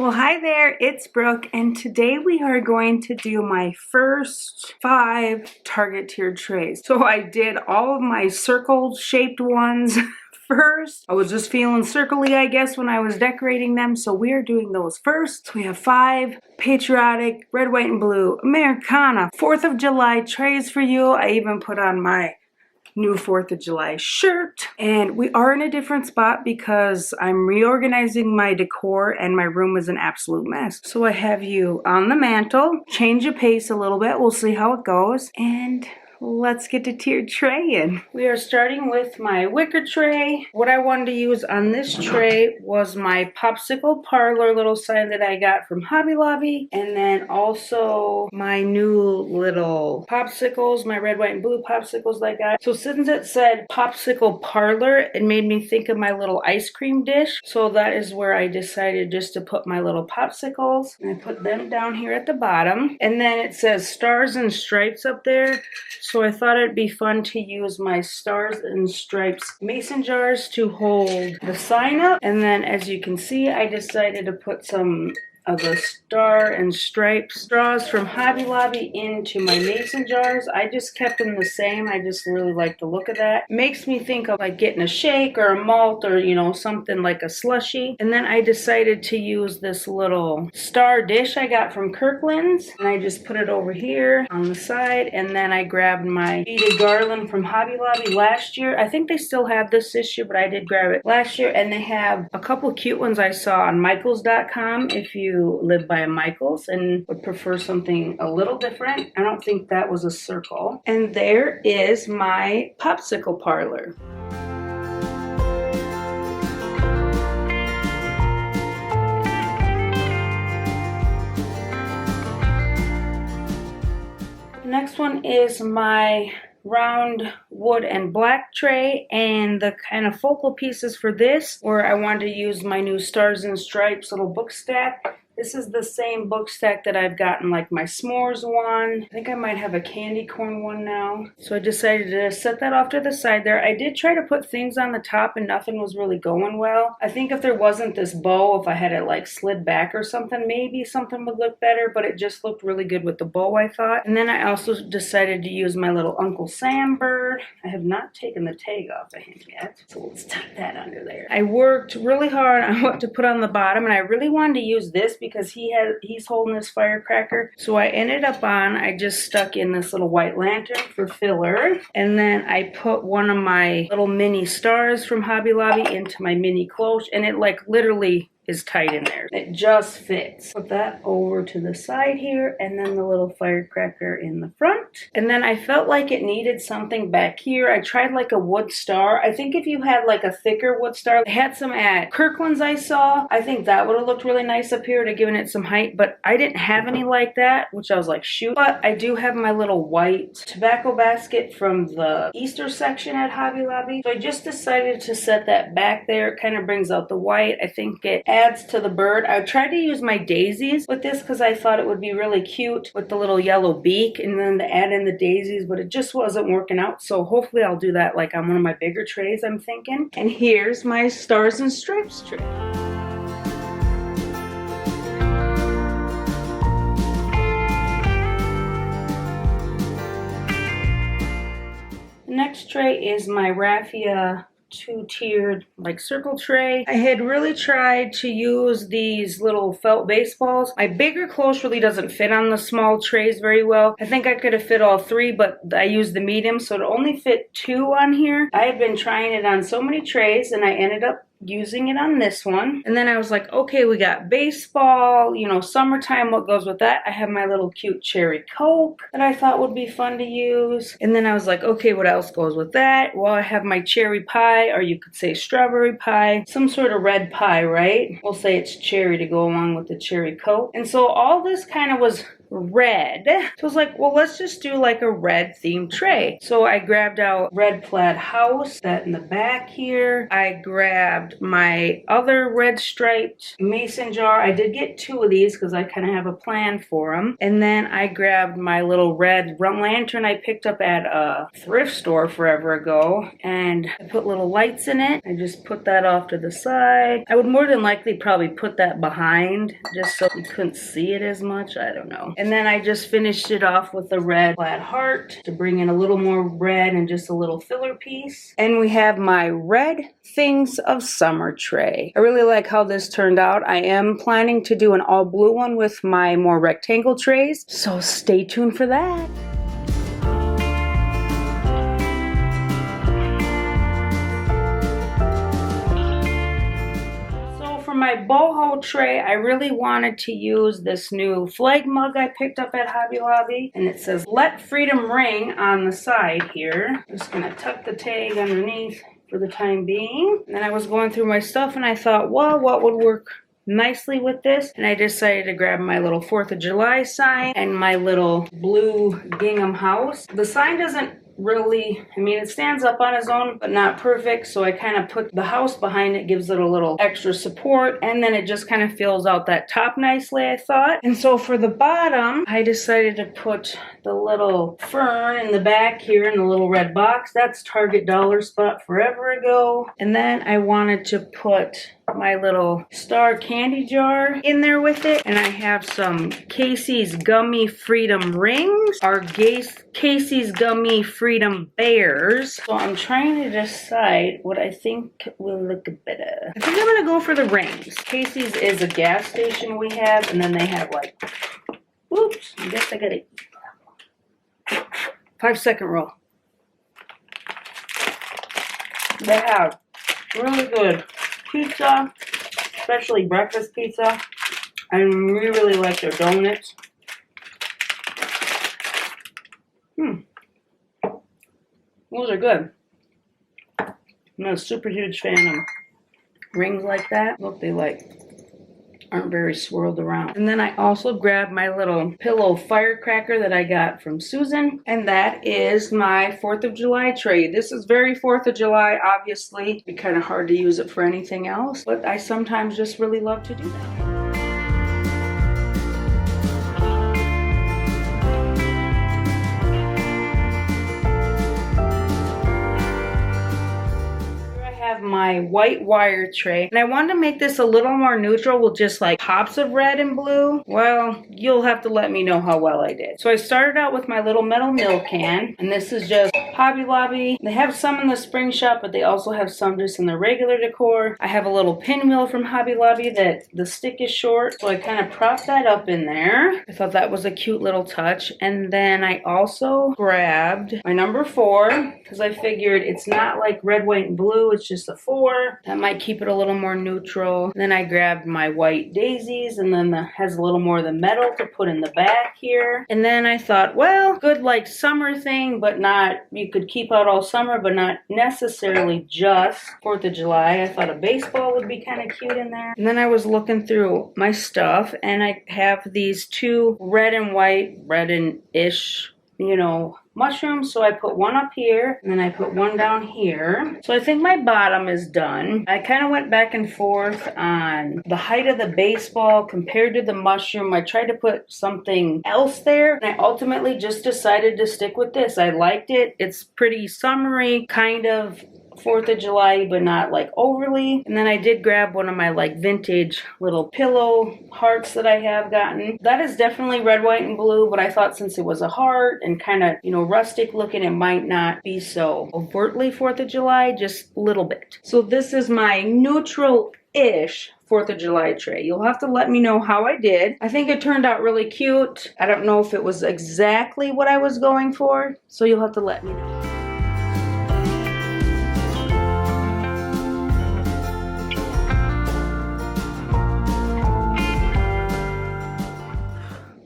Well, hi there, it's Brooke, and today we are going to do my first 5 target tiered trays. So I did all of my circle shaped ones first. I was just feeling circly, I guess, when I was decorating them, so we are doing those first. So we have 5 patriotic red, white, and blue Americana 4th of July trays for you. I even put on my new 4th of July shirt, and we are in a different spot because I'm reorganizing my decor and my room is an absolute mess. So I have you on the mantle, change your pace a little bit, we'll see how it goes, and let's get to tiered traying. We are starting with my wicker tray. What I wanted to use on this tray was my popsicle parlor little sign that I got from Hobby Lobby, and then also my new little popsicles, my red, white, and blue popsicles I got. So since it said popsicle parlor, it made me think of my little ice cream dish. So that is where I decided just to put my little popsicles, and I put them down here at the bottom. And then it says stars and stripes up there. So I thought it'd be fun to use my Stars and Stripes mason jars to hold the sign up. And then as you can see, I decided to put some of the Star and Stripes straws from Hobby Lobby into my mason jars. I just kept them the same. I just really like the look of that. Makes me think of like getting a shake or a malt or, you know, something like a slushy. And then I decided to use this little star dish I got from Kirkland's, and I just put it over here on the side. And then I grabbed my beaded garland from Hobby Lobby last year. I think they still have this year, but I did grab it last year. And they have a couple cute ones I saw on Michaels.com if you live by a Michaels and would prefer something a little different. I don't think that was a circle. And there is my popsicle parlor. The next one is my round wood and black tray, and the kind of focal pieces for this, where I wanted to use my new Stars and Stripes little book stack. This is the same book stack that I've gotten, like my s'mores one. I think I might have a candy corn one now. So I decided to set that off to the side there. I did try to put things on the top and nothing was really going well. I think if there wasn't this bow, if I had it like slid back or something, maybe something would look better, but it just looked really good with the bow, I thought. And then I also decided to use my little Uncle Sam bird. I have not taken the tag off of him yet, so let's tuck that under there. I worked really hard on what to put on the bottom, and I really wanted to use this because he's holding this firecracker. So I just stuck in this little white lantern for filler, and then I put one of my little mini stars from Hobby Lobby into my mini cloche, and it like literally is tight in there. It just fits. Put that over to the side here, and then the little firecracker in the front. And then I felt like it needed something back here. I tried like a wood star. I think if you had like a thicker wood star, I had some at Kirkland's I saw. I think that would have looked really nice up here to giving it some height, but I didn't have any like that, which I was like, shoot. But I do have my little white tobacco basket from the Easter section at Hobby Lobby. So I just decided to set that back there. It kind of brings out the white. I think it adds to the bird. I tried to use my daisies with this because I thought it would be really cute with the little yellow beak, and then to add in the daisies, but it just wasn't working out. So hopefully I'll do that like on one of my bigger trays, I'm thinking. And here's my Stars and Stripes tray. The next tray is my raffia 2-tiered like circle tray. I had really tried to use these little felt baseballs. My bigger cloche really doesn't fit on the small trays very well. I think I could have fit all 3, but I used the medium, so it only fit 2 on here. I had been trying it on so many trays, and I ended up using it on this one. And then I was like, okay, we got baseball, you know, summertime, what goes with that? I have my little cute cherry Coke that I thought would be fun to use. And then I was like, okay, what else goes with that? Well, I have my cherry pie, or you could say strawberry pie, some sort of red pie, right? We'll say it's cherry to go along with the cherry Coke. And so all this kind of was red. So I was like, well, let's just do like a red themed tray. So I grabbed out red plaid house, that in the back here. I grabbed my other red striped mason jar. I did get 2 of these because I kind of have a plan for them. And then I grabbed my little red lantern I picked up at a thrift store forever ago. And I put little lights in it. I just put that off to the side. I would more than likely probably put that behind just so you couldn't see it as much. I don't know. And then I just finished it off with the red plaid heart to bring in a little more red and just a little filler piece. And we have my red Things of Summer tray. I really like how this turned out. I am planning to do an all blue one with my more rectangle trays, so stay tuned for that. For my boho tray, I really wanted to use this new flag mug I picked up at Hobby Lobby, and it says "Let Freedom Ring" on the side here. I'm just gonna tuck the tag underneath for the time being. And then I was going through my stuff and I thought, well, what would work nicely with this? And I decided to grab my little 4th of July sign and my little blue gingham house. The sign doesn't really, I mean, it stands up on its own, but not perfect. So I kind of put the house behind it, gives it a little extra support, and then it just kind of fills out that top nicely, I thought. And so for the bottom, I decided to put the little fern in the back here in the little red box. That's Target dollar spot forever ago. And then I wanted to put my little star candy jar in there with it, and I have some Casey's Gummy Freedom rings, or Casey's Gummy Freedom bears. So I'm trying to decide what I think will look better. I think I'm gonna go for the rings. Casey's is a gas station we have, and then they have like, oops, I guess I got it. 5-second rule. They have really good pizza, especially breakfast pizza. I really like their donuts. Those are good. I'm not a super huge fan of rings like that. Look, they like aren't very swirled around. And then I also grabbed my little pillow firecracker that I got from Susan, and that is my 4th of July tray. This is very 4th of July, obviously. It'd be kind of hard to use it for anything else, but I sometimes just really love to do that. My white wire tray, and I wanted to make this a little more neutral with just like pops of red and blue. Well, you'll have to let me know how well I did. So I started out with my little metal milk can, and this is just Hobby Lobby. They have some in the spring shop, but they also have some just in the regular decor. I have a little pinwheel from Hobby Lobby that the stick is short, so I kind of propped that up in there. I thought that was a cute little touch. And then I also grabbed my number 4 because I figured it's not like red, white, and blue. It's just a 4. That might keep it a little more neutral. Then I grabbed my white daisies, and then has a little more of the metal to put in the back here. And then I thought, well, good like summer thing, but not, you could keep out all summer, but not necessarily just 4th of July. I thought a baseball would be kind of cute in there. And then I was looking through my stuff, and I have these 2 red and white, red and ish, you know, mushrooms. So I put one up here, and then I put one down here. So I think my bottom is done. I kind of went back and forth on the height of the baseball compared to the mushroom. I tried to put something else there, and I ultimately just decided to stick with this. I liked it. It's pretty summery, kind of 4th of July, but not like overly. And then I did grab one of my like vintage little pillow hearts that I have gotten. That is definitely red, white, and blue, but I thought since it was a heart and kind of, you know, rustic looking, it might not be so overtly 4th of July, just a little bit. So this is my neutral-ish 4th of July tray. You'll have to let me know how I did. I think it turned out really cute. I don't know if it was exactly what I was going for, so you'll have to let me know.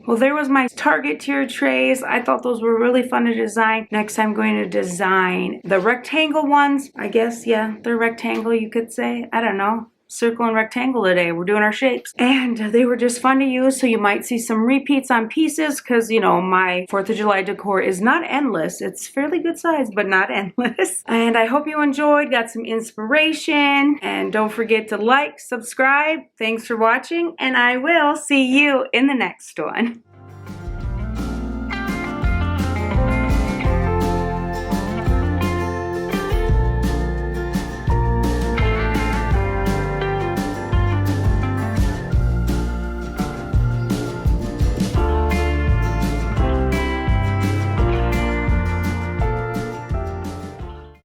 Well, there was my Target tier trays. I thought those were really fun to design. Next, I'm going to design the rectangle ones. I guess, yeah, they're rectangle, you could say. I don't know. circle and rectangle today. We're doing our shapes. And they were just fun to use, so you might see some repeats on pieces because, you know, my 4th of July decor is not endless. It's fairly good size, but not endless. And I hope you enjoyed, got some inspiration, and don't forget to like, subscribe. Thanks for watching, and I will see you in the next one.